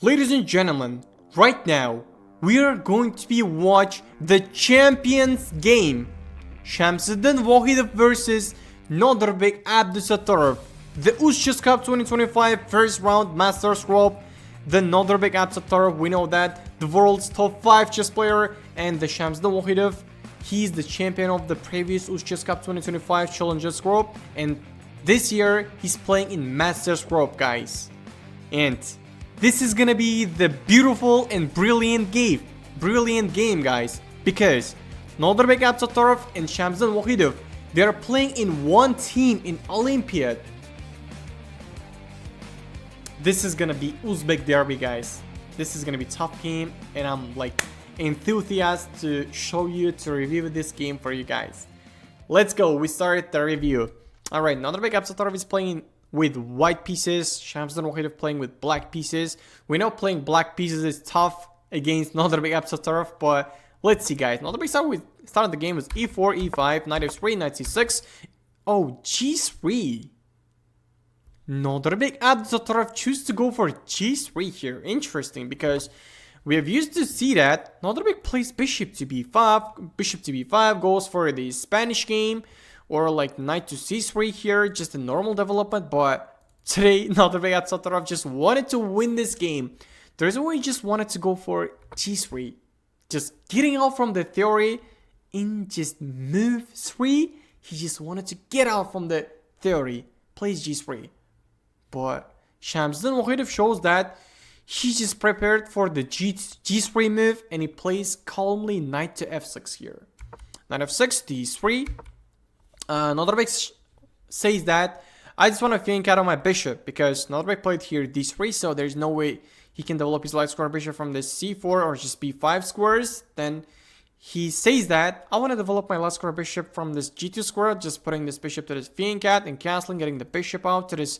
Ladies and gentlemen, right now, we are going to be watch the champions game. Shamsiddin Vokhidov versus Nodirbek Abdusattorov. The Uzchess Cup 2025 first round Masters Cup. The Nodirbek Abdusattorov, we know that, the world's top 5 chess player, and the Shamsiddin Vokhidov, he's the champion of the previous Uzchess Cup 2025 Challengers Group, and this year he's playing in Masters Group, guys. And this is gonna be the beautiful and brilliant game, guys, because Nodirbek Abdusattorov and Shamsiddin Vokhidov, they are playing in one team in Olympiad. This is gonna be Uzbek derby, guys. This is gonna be tough game, and I'm like enthusiastic to show you, to review this game for you guys. Let's go. We started the review. All right, Nodirbek Abdusattorov is playing with white pieces. Shamsiddin Vokhidov playing with black pieces. We know playing black pieces is tough against Nodirbek Abdusattorov, but let's see, guys. Nodirbek started the game with e4, e5, knight f3, knight c6. Oh, g3. Nodirbek Abdusattorov chooses to go for g3 here. Interesting, because we have used to see that Nodirbek plays bishop to b5. Bishop to b5 goes for the Spanish game, or like knight to c3 here, just a normal development. But today, Nodirbek Abdusattorov just wanted to win this game. The reason why he just wanted to go for g3, just getting out from the theory in just move 3. He just wanted to get out from the theory, plays g3. But Shamsiddin Vokhidov shows that he just prepared for the g3 move, and he plays calmly knight to f6 here. Knight f6, d3. Nodirbek says that I just want to flank out on my bishop, because Nodirbek played here d3, so there's no way he can develop his light square bishop from this c4 or just b5 squares. Then he says that I want to develop my light square bishop from this g2 square, just putting this bishop to this flank out and castling, getting the bishop out to this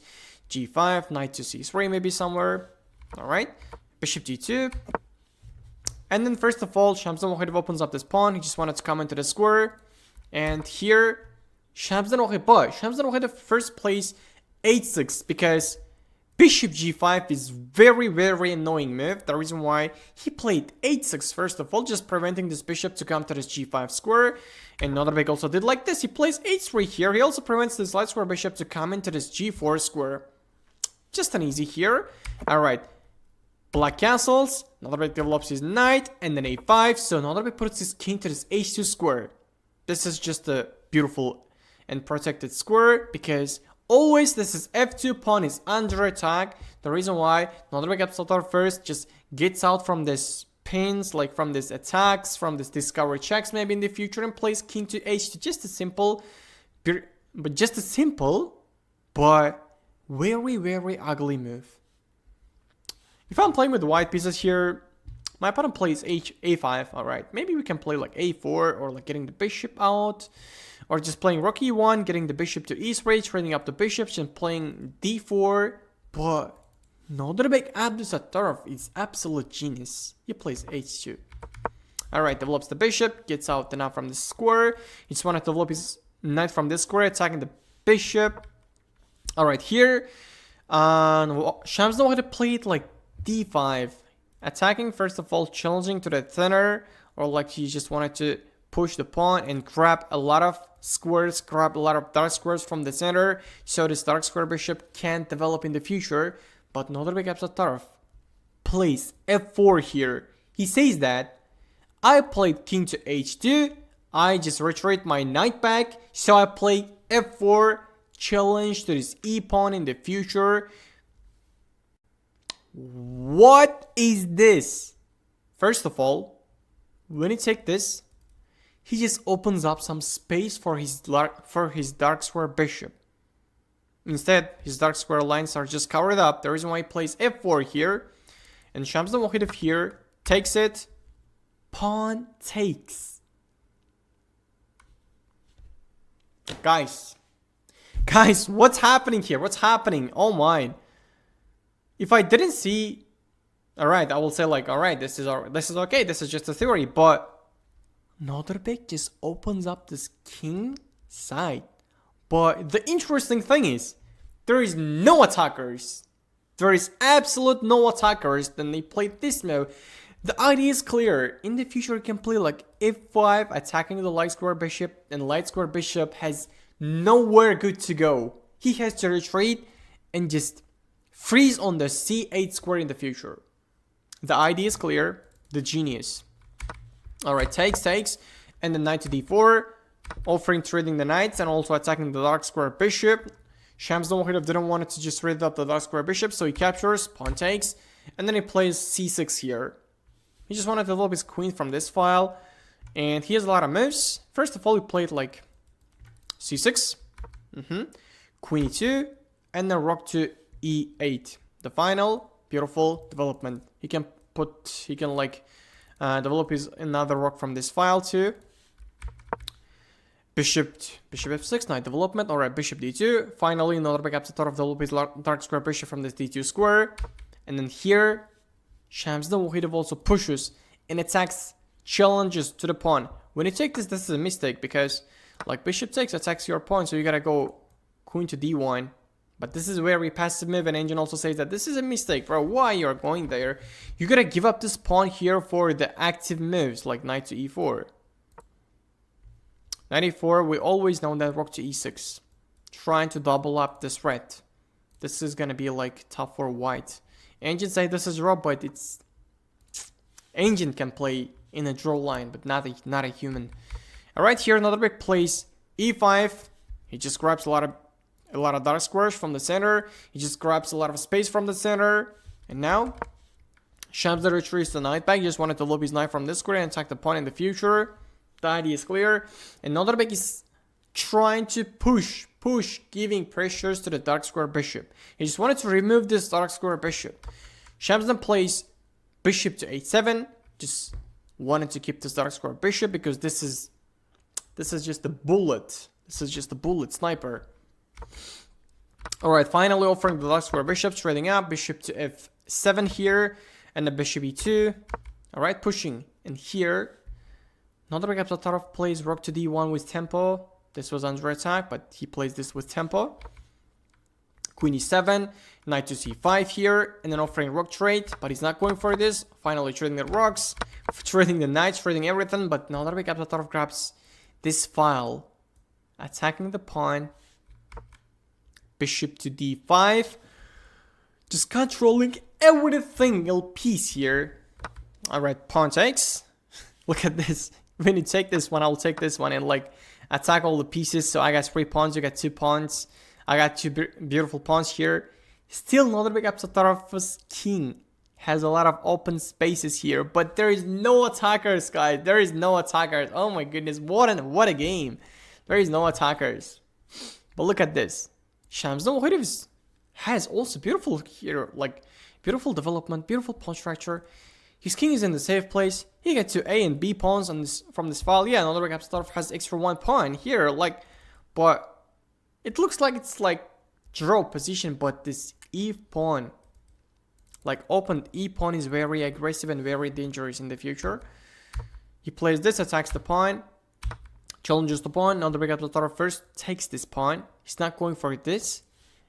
g5, knight to c3 maybe somewhere. Alright, bishop g2. And then first of all, Shamsiddin Vokhidov opens up this pawn. He just wanted to come into the square. And here, Shamsiddin Vokhidov first plays h6, because bishop g5 is very annoying move. The reason why he played h6 first of all, just preventing this bishop to come to this g5 square. And Nodirbek also did like this. He plays h3 here. He also prevents this light square bishop to come into this g4 square. Just an easy here. Alright. Black castles. Nodirbek develops his knight, and then a5. So Nodirbek puts his king to this h2 square. This is just a beautiful and protected square, because always this is f2 pawn is under attack. The reason why Nodirbek Abdusattorov first just gets out from this pins, like from this attacks, from this discovery checks maybe in the future, and plays king to h2. Just a simple, but very ugly move. If I'm playing with white pieces here, my opponent plays a5. Alright, maybe we can play like a4, or like getting the bishop out, or just playing rook e1, getting the bishop to e3, trading up the bishops and playing d4. But Nodirbek Abdusattorov is absolute genius. He plays h2. Alright, develops the bishop, gets out the knight from the square. He just wanted to develop his knight from this square, attacking the bishop. Alright, here, Shamsiddin Vokhidov played like d5. Attacking, first of all, challenging to the center, or like he just wanted to push the pawn and grab a lot of squares, grab a lot of dark squares from the center, so this dark square bishop can't develop in the future. But Nodirbek Abdusattorov plays f4 here. He says that I played king to h2, I just retreat my knight back, so I play f4, challenge to this e pawn in the future. What is this? First of all, when you take this, he just opens up some space for his dark square bishop. Instead, his dark square lines are just covered up. The reason why he plays f4 here, and Shamsiddin Vokhidov here takes it. Pawn takes. Guys, what's happening here? What's happening? Oh my. If I didn't see, alright, I will say like, alright, this is okay, this is just a theory, but Nodirbek just opens up this king side. But the interesting thing is, there is no attackers. there is absolute no attackers, then they play this move. The idea is clear. In the future, you can play like f5, attacking the light square bishop, and light square bishop has nowhere good to go. He has to retreat and just freeze on the c8 square in the future. The idea is clear. The genius. Alright, takes, and then knight to d4, offering trading the knights and also attacking the dark square bishop. Shamsiddin Vokhidov didn't want to just read up the dark square bishop, so he captures, pawn takes, and then he plays c6 here. He just wanted to develop his queen from this file, and he has a lot of moves. First of all, he played like c6, queen e2, and then rook to e8. The final beautiful development. He can like develop his another rook from this file too. Bishop f6, knight development. Alright, bishop d2. Finally, Nodirbek Abdusattorov develop his dark square bishop from this d2 square. And then here, Shamsiddin Vokhidov also pushes and attacks, challenges to the pawn. When you take this, this is a mistake because like bishop takes attacks your pawn, so you gotta go queen to d1. But this is very passive move, and Engine also says that this is a mistake, bro. Why you're going there? You gotta give up this pawn here for the active moves like knight to e4. Knight e4, we always know that rook to e6. Trying to double up this threat. This is gonna be like tough for white. Engine say this is raw, but it's Engine can play in a draw line, but not a human. Alright, here Nodirbek plays e5. He just grabs a lot of dark squares from the center. He just grabs a lot of space from the center. And now Shamsiddin retreats the knight back. He just wanted to lob his knight from this square and attack the pawn in the future. The idea is clear. And Nodirbek is trying to push, giving pressures to the dark square bishop. He just wanted to remove this dark square bishop. Shamsiddin plays bishop to a7. Just wanted to keep this dark square bishop because this is just a bullet. This is just a bullet sniper. Alright, finally offering the dark square bishop, trading up, bishop to f7 here, and the bishop e2. Alright, pushing. And here, Nodirbek Abdusattorov plays rook to d1 with tempo. This was under attack, but he plays this with tempo. Queen e7, knight to c5 here, and then offering rook trade, but he's not going for this. Finally trading the rocks, trading the knights, trading everything, but Nodirbek Abdusattorov grabs this file, attacking the pawn. Bishop to d5, just controlling every single piece here. Alright, pawn takes. Look at this. When you take this one, I'll take this one and like attack all the pieces. So I got 3 pawns, you got 2 pawns. I got 2 beautiful pawns here. Still, Nodirbek Abdusattorov's king has a lot of open spaces here, but there is no attackers, guys. There is no attackers. Oh my goodness, what a game. There is no attackers. But look at this. Shamsiddin Vokhidov has also beautiful here, like beautiful development, beautiful pawn structure. His king is in the safe place. He gets 2 A and B pawns on this from this file. Yeah, Nodirbek Abdusattorov has extra 1 pawn here, like, but it looks like it's like draw position, but this E pawn, like opened E pawn, is very aggressive and very dangerous in the future. He plays this, attacks the pawn. Challenges the pawn. Nodirbek Abdusattorov first takes this pawn. He's not going for this.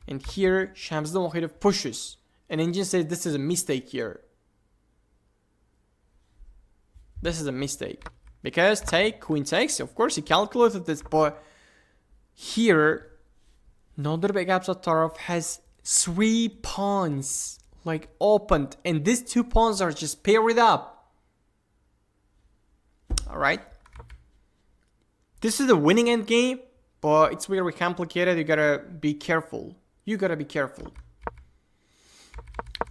And here, Shamsiddin Vokhidov pushes. And Engine says this is a mistake here. This is a mistake. Because take, queen takes. Of course, he calculated this, but here, Nodirbek Abdusattorov has 3 pawns, like opened. And these 2 pawns are just paired up. Alright. This is a winning endgame, but it's very complicated. You gotta be careful.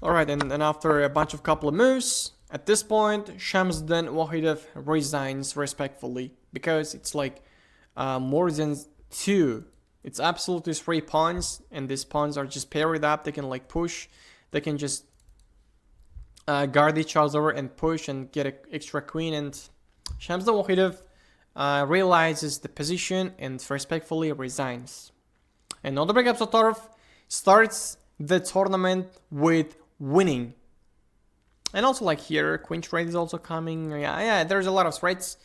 Alright, and after a bunch of couple of moves, at this point, Shamsiddin Vokhidov resigns respectfully. Because it's like more than 2. It's absolutely 3 pawns, and these pawns are just paired up. They can like push. They can just guard each other and push and get an extra queen. And Shamsiddin Vokhidov realizes the position and respectfully resigns. And Nodirbek Abdusattorov starts the tournament with winning. And also like here, queen trade is also coming. Yeah, there's a lot of threats.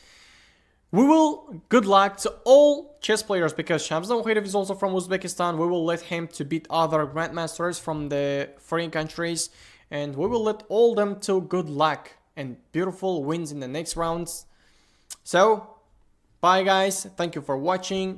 We will good luck to all chess players because Shamsiddin Vokhidov is also from Uzbekistan. We will let him to beat other grandmasters from the foreign countries, and we will let all them to good luck and beautiful wins in the next rounds. So, bye guys, thank you for watching.